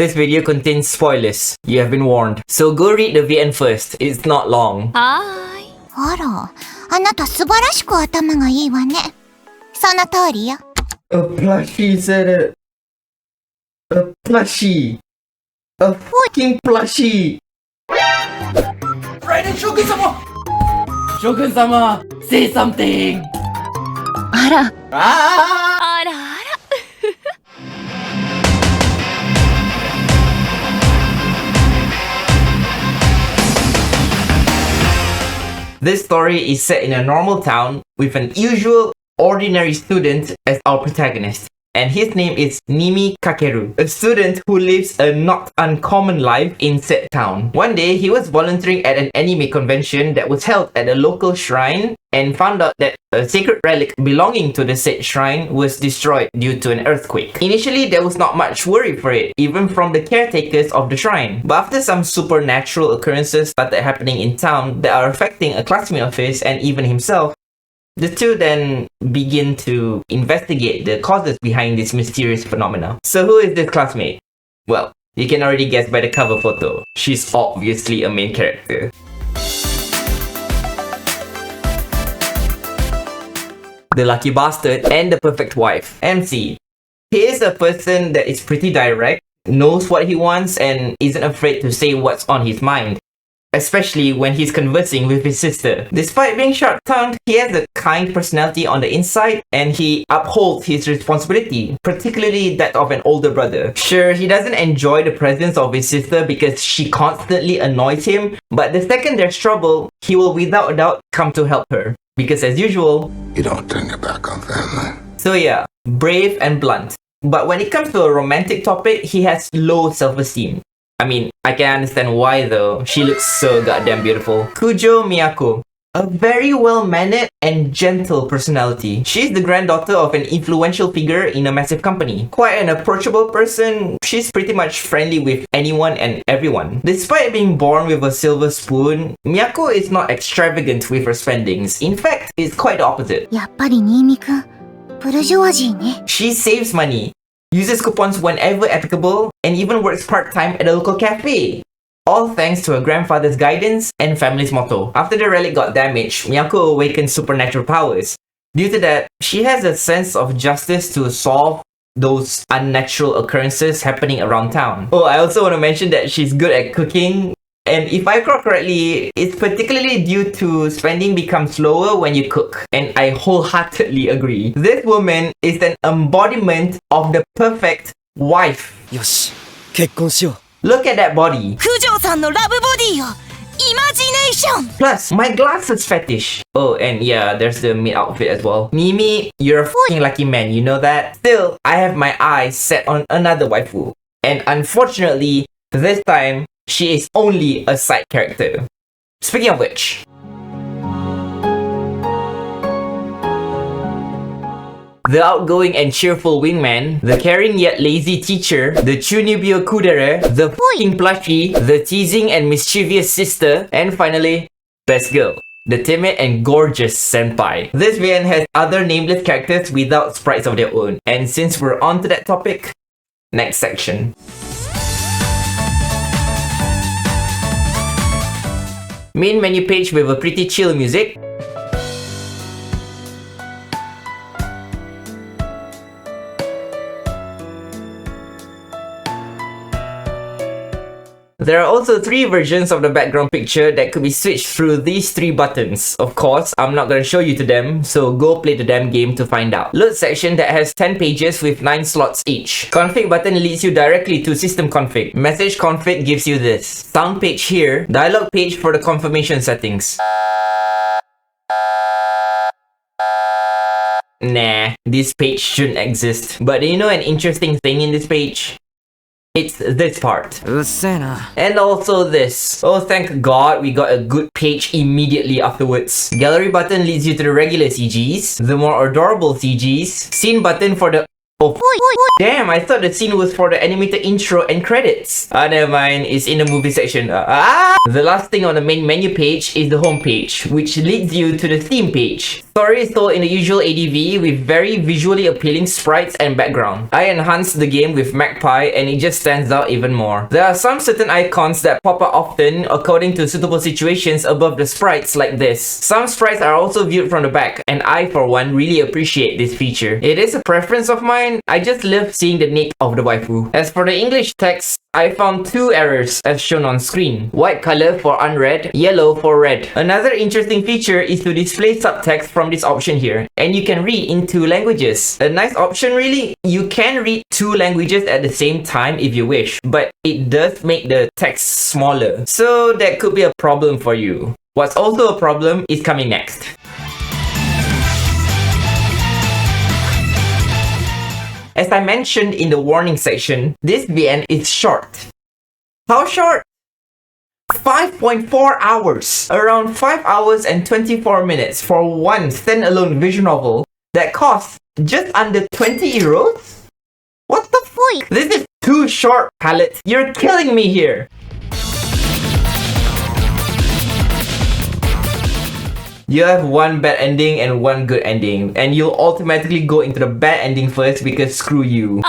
This video contains spoilers. You have been warned. So go read the VN first. It's not long. あら、あなた素晴らしく頭がいいわね。その通りよ。A plushie said it. A plushie. A fucking plushie. Raiden Shogun-sama! Shogun-sama, say something! あら。ああらあら。This story is set in a normal town with an usual, ordinary student as our protagonist. And his name is Nimi Kakeru, a student who lives a not uncommon life in said town. One day, he was volunteering at an anime convention that was held at a local shrine and found out that a sacred relic belonging to the said shrine was destroyed due to an earthquake. Initially, there was not much worry for it, even from the caretakers of the shrine. But after some supernatural occurrences started happening in town that are affecting a classmate of his and even himself, the two then begin to investigate the causes behind this mysterious phenomena. So who is this classmate? Well, you can already guess by the cover photo. She's obviously a main character. The lucky bastard and the perfect wife, MC. He is a person that is pretty direct, knows what he wants, and isn't afraid to say what's on his mind. Especially when he's conversing with his sister. Despite being sharp-tongued, he has a kind personality on the inside and he upholds his responsibility, particularly that of an older brother. Sure, he doesn't enjoy the presence of his sister because she constantly annoys him, but the second there's trouble, he will without a doubt come to help her. Because as usual, you don't turn your back on family. So yeah, brave and blunt. But when it comes to a romantic topic, he has low self-esteem. I mean, I can understand why though. She looks so goddamn beautiful. Kujo Miyako. A very well-mannered and gentle personality. She's the granddaughter of an influential figure in a massive company. Quite an approachable person, she's pretty much friendly with anyone and everyone. Despite being born with a silver spoon, Miyako is not extravagant with her spendings. In fact, it's quite the opposite. やっぱり新見くん、ブルジョワジーね。 She saves money, uses coupons whenever applicable, and even works part-time at a local cafe. All thanks to her grandfather's guidance and family's motto. After the relic got damaged, Miyako awakened supernatural powers. Due to that, she has a sense of justice to solve those unnatural occurrences happening around town. Oh, I also want to mention that she's good at cooking. And if I recall correctly, it's particularly due to spending becomes slower when you cook. And I wholeheartedly agree. This woman is an embodiment of the perfect wife. よし、結婚しよう。 Look at that body. 九条さんのラブボディよ。イマジネーション。 Plus, my glasses fetish. Oh, and yeah, there's the maid outfit as well. Nimi, you're a fucking lucky man, you know that? Still, I have my eyes set on another waifu. And unfortunately, this time, she is only a side character. Speaking of which, the outgoing and cheerful wingman, the caring yet lazy teacher, the Chunibyo Kudere, the fucking plushie, the teasing and mischievous sister, and finally, best girl, the timid and gorgeous senpai. This VN has other nameless characters without sprites of their own. And since we're on to that topic, next section. Main menu page with a pretty chill music. There are also 3 versions of the background picture that could be switched through these 3 buttons. Of course, I'm not gonna show you to them, so go play the damn game to find out. Load section that has 10 pages with 9 slots each. Config button leads you directly to system config. Message config gives you this. Sound page here. Dialog page for the confirmation settings. Nah, this page shouldn't exist. But do you know an interesting thing in this page? It's this part. うっせえな。 And also this. Oh, thank God we got a good page immediately afterwards. Gallery button leads you to the regular CGs, the more adorable CGs, scene button for the Oh, damn, I thought the scene was for the animated intro and credits. Never mind, it's in the movie section. The last thing on the main menu page is the home page, which leads you to the theme page. Story is told in the usual ADV with very visually appealing sprites and background. I enhanced the game with Magpie and it just stands out even more. There are some certain icons that pop up often according to suitable situations above the sprites like this. Some sprites are also viewed from the back, and I for one really appreciate this feature. It is a preference of mine, I just love seeing the nape of the waifu. As for the English text, I found two errors as shown on screen. White color for unread, yellow for read. Another interesting feature is to display subtext from this option here, and you can read in two languages. A nice option really. You can read two languages at the same time if you wish, but it does make the text smaller, so that could be a problem for you. What's also a problem is coming next. As I mentioned in the warning section, this VN is short. How short? 5.4 hours. Around 5 hours and 24 minutes for one standalone visual novel that costs just under 20 euros? What the fuck? This is too short, Palette. You're killing me here. You have one bad ending and one good ending, and you'll automatically go into the bad ending first because screw you.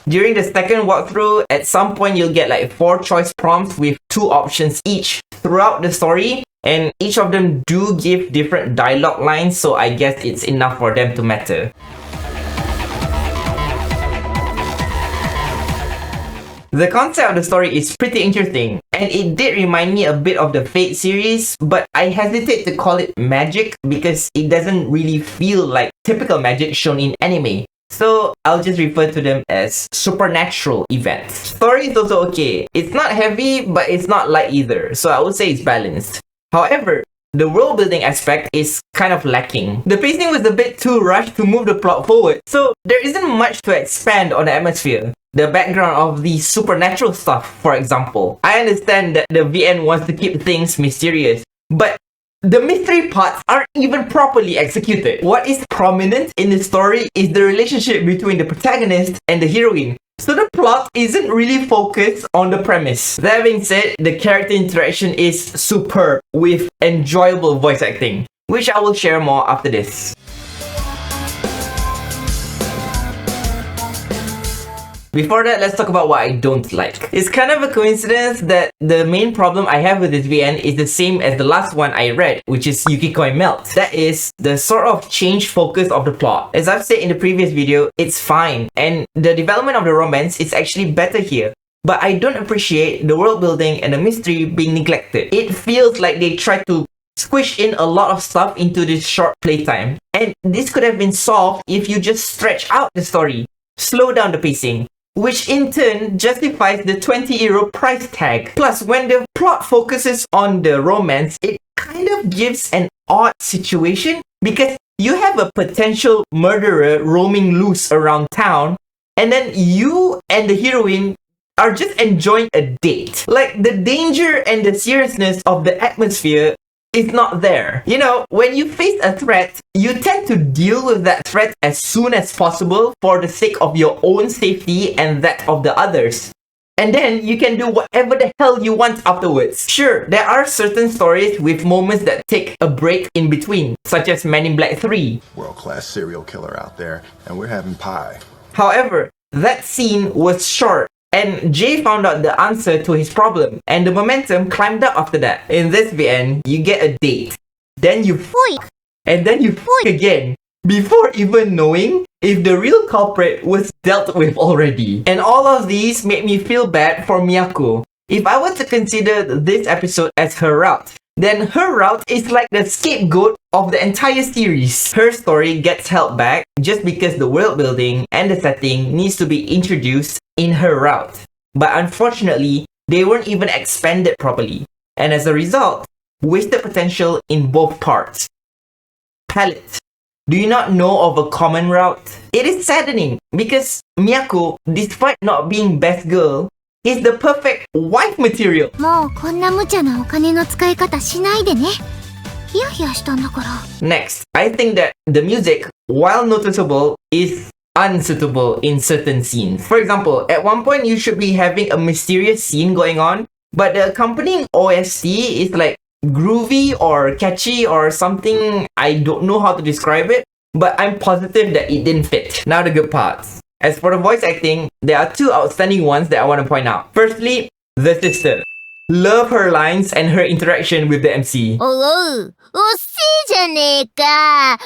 During the second walkthrough, at some point you'll get like 4 choice prompts with 2 options each throughout the story, and each of them do give different dialogue lines, so I guess it's enough for them to matter. The concept of the story is pretty interesting, and it did remind me a bit of the Fate series, but I hesitate to call it magic because it doesn't really feel like typical magic shown in anime. So I'll just refer to them as supernatural events. Story is also okay. It's not heavy, but it's not light either, so I would say it's balanced. However, the world building aspect is kind of lacking. The pacing was a bit too rushed to move the plot forward, so there isn't much to expand on the atmosphere. The background of the supernatural stuff, for example. I understand that the VN wants to keep things mysterious, but the mystery parts aren't even properly executed. What is prominent in the story is the relationship between the protagonist and the heroine. So the plot isn't really focused on the premise. That being said, the character interaction is superb with enjoyable voice acting, which I will share more after this. Before that, let's talk about what I don't like. It's kind of a coincidence that the main problem I have with this VN is the same as the last one I read, which is Yukikoi Melt. That is, the sort of change focus of the plot. As I've said in the previous video, it's fine, and the development of the romance is actually better here. But I don't appreciate the world building and the mystery being neglected. It feels like they tried to squish in a lot of stuff into this short playtime. And this could have been solved if you just stretch out the story, slow down the pacing, which in turn justifies the 20 euro price tag. Plus, when the plot focuses on the romance, it kind of gives an odd situation because you have a potential murderer roaming loose around town, and then you and the heroine are just enjoying a date. Like, the danger and the seriousness of the atmosphere is not there. You know, when you face a threat, you tend to deal with that threat as soon as possible for the sake of your own safety and that of the others. And then you can do whatever the hell you want afterwards. Sure, there are certain stories with moments that take a break in between, such as Men in Black 3. World-class serial killer out there, and we're having pie. However, that scene was short, and Jay found out the answer to his problem, and the momentum climbed up after that. In this VN, you get a date, then you f***, and then you f*** again, before even knowing if the real culprit was dealt with already. And all of these made me feel bad for Miyako. If I were to consider this episode as her route, then her route is like the scapegoat of the entire series. Her story gets held back just because the world building and the setting needs to be introduced in her route. But unfortunately, they weren't even expanded properly, and as a result, wasted potential in both parts. Palette, do you not know of a common route? It is saddening because Miyako, despite not being best girl, is the perfect wife material. もうこんな無茶なお金の使い方しないでね。ヒヤヒヤしたんだから。 Next, I think that the music, while noticeable, is unsuitable in certain scenes. For example, at one point you should be having a mysterious scene going on, but the accompanying OST is like groovy or catchy or something. I don't know how to describe it, but I'm positive that it didn't fit. Now the good parts. As for the voice acting, there are two outstanding ones that I want to point out. Firstly, the sister. Love her lines and her interaction with the MC. おう、おっせえじゃねえか。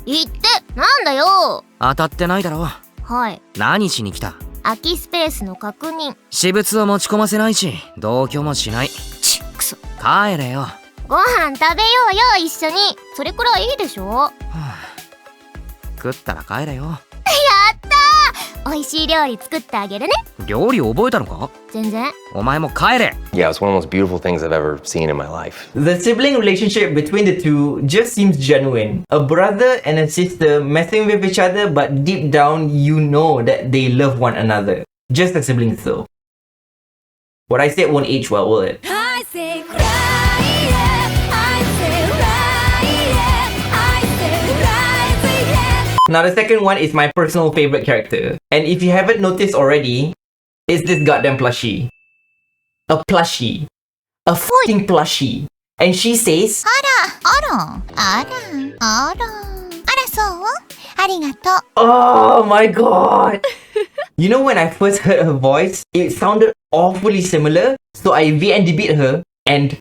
言って、なんだよ。当たってないだろ。はい。何しに来た？空きスペースの確認。私物を持ち込ませないし、同居もしない。ちっくそ。帰れよ。ご飯食べようよ、一緒に。それくらいいいでしょ。はあ、食ったら帰れよ。やったー。美味しい料理作ってあげるね。料理覚えたのか？全然。お前も帰れ。Yeah, it's one of the most beautiful things I've ever seen in my life. The sibling relationship between the two just seems genuine. A brother and a sister messing with each other, but deep down you know that they love one another. Just as siblings though. What I said won't age well, will it? I say cry, yeah. I say right, yeah. I say right, yeah. Now the second one is my personal favorite character. And if you haven't noticed already, it's this goddamn plushie. A plushie. A f***ing plushie. And she says, あら、そうありがとう。 oh my god! You know, when I first heard her voice, it sounded awfully similar, so I VNDB'd her and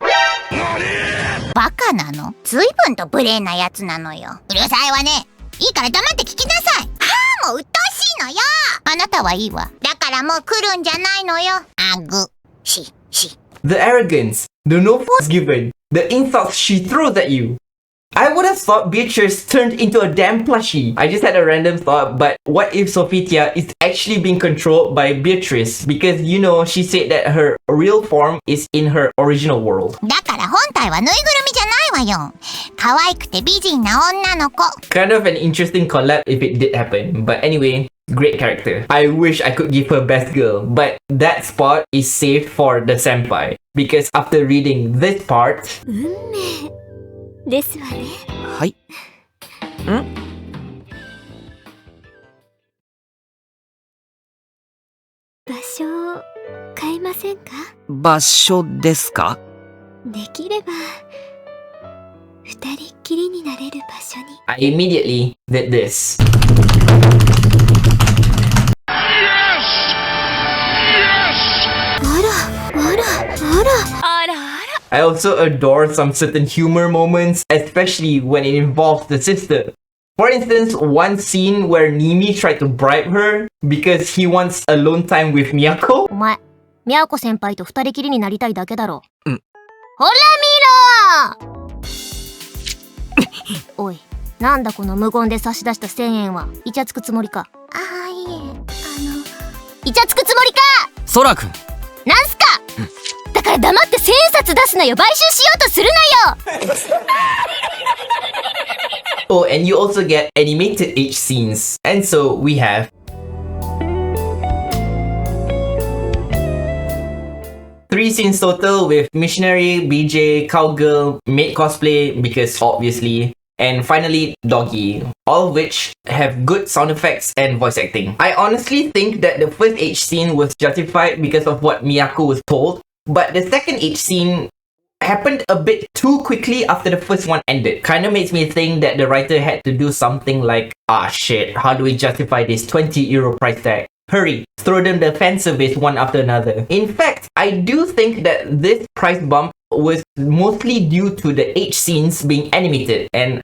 バカなの？随分と無礼なやつなのよ。うるさいわね。いいから黙って聞きなさい。ああ、もう鬱陶しいのよ。あなたはいいわ。だからもう来るんじゃないのよ。あぐ、し。the arrogance, the no fucks given, the insults she throws at you. I would have thought Beatrice turned into a damn plushie. I just had a random thought, but what if Sophitia is actually being controlled by Beatrice? Because, you know, she said that her real form is in her original world. だから本体はぬいぐるみじゃないわよ。可愛くて美人な女の子。Kind of an interesting collab if it did happen. But anyway, great character. I wish I could give her best girl, but that spot is saved for the senpai. Because after reading this part, 運命ですわね。はい。場所を変えませんか？場所ですか？できれば二人っきりになれる場所に。 I immediately did this. I also adore some certain humor moments, especially when it involves the sister. For instance, one scene where Nimi tried to bribe her because he wants alone time with Miyako. お前、みやこ先輩と二人きりになりたいだけだろ。うん。ほら見ろおい、なんだこの無言で差し出した1000円は。イチャつくつもりか？ああ、いえ、イチャつくつもりか？ソラくん。なんすか？だから黙って1000円札出すなよ。買収しようとするなよ。 Oh, and you also get animated H scenes. And so we have 3 scenes total with missionary, BJ, cowgirl, maid cosplay because obviously, and finally doggy, all of which have good sound effects and voice acting. I honestly think that the first H scene was justified because of what Miyako was told, but the second H scene happened a bit too quickly after the first one ended. Kinda makes me think that the writer had to do something like, ah shit, how do we justify this 20 euro price tag? Hurry, throw them the fan service one after another. In fact, I do think that this price bump was mostly due to the H scenes being animated, and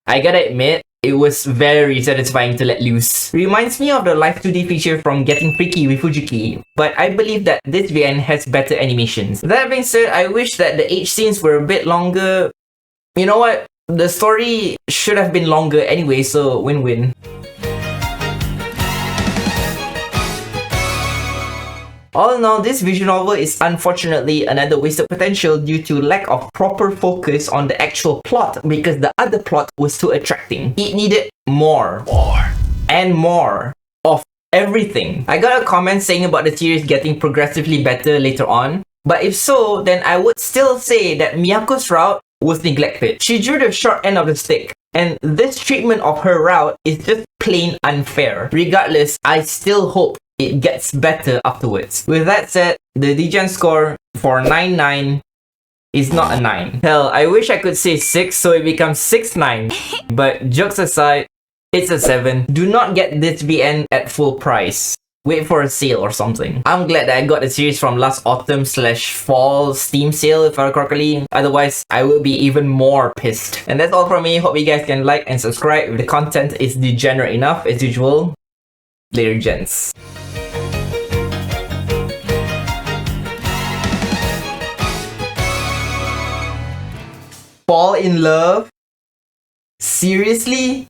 I gotta admit, it was very satisfying to let loose. Reminds me of the live 2D feature from Getting Freaky with Fujiki, but I believe that this VN has better animations. That being said, I wish that the H scenes were a bit longer. You know what? The story should have been longer anyway, so win-win. All in all, this visual novel is unfortunately another wasted potential due to lack of proper focus on the actual plot because the other plot was too attracting. It needed more and more of everything. I got a comment saying about the series getting progressively better later on, but if so, then I would still say that Miyako's route was neglected. She drew the short end of the stick. And this treatment of her route is just plain unfair. Regardless, I still hope it gets better afterwards. With that said, the Degen score for 9-9 is not a 9. Hell, I wish I could say 6 so it becomes 6-9. But jokes aside, it's a 7. Do not get this VN at full price. Wait for a sale or something. I'm glad that I got the series from last autumn/fall Steam sale if I recall correctly. Otherwise, I will be even more pissed. And that's all from me. Hope you guys can like and subscribe if the content is degenerate enough as usual. Later, gents. Fall in love? Seriously?